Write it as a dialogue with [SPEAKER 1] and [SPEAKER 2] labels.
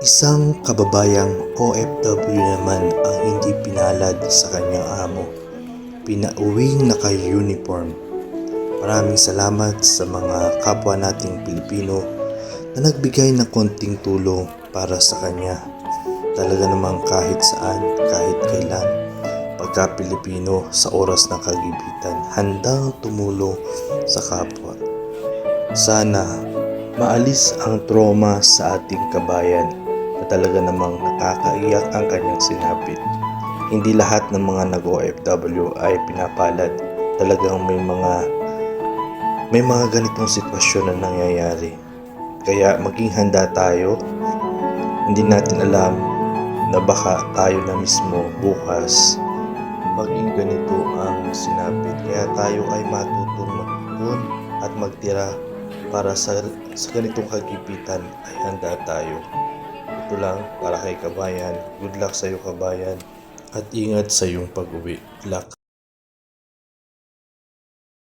[SPEAKER 1] Isang kababayang OFW naman ang hindi pinalad sa kanyang amo. Pinauwing naka-uniform. Maraming salamat sa mga kapwa nating Pilipino na nagbigay ng konting tulong para sa kanya. Talaga namang kahit saan, kahit kailan, pagka Pilipino sa oras ng kagipitan, handang tumulong sa kapwa. Sana maalis ang trauma sa ating kabayan na talaga namang nakakaiyak ang kanyang sinapit. Hindi lahat ng mga nag-OFW ay pinapalad. Talagang may mga ganitong sitwasyon na nangyayari. Kaya maging handa tayo. Hindi natin alam na baka tayo na mismo bukas maging ganito ang sinapit. Kaya tayo ay matutong mag-ipon at magtira para sa ganitong kagipitan ay handa tayo. Ito lang para kay kabayan. Good luck sa iyo kabayan at ingat sa iyong pag-uwi. Good luck.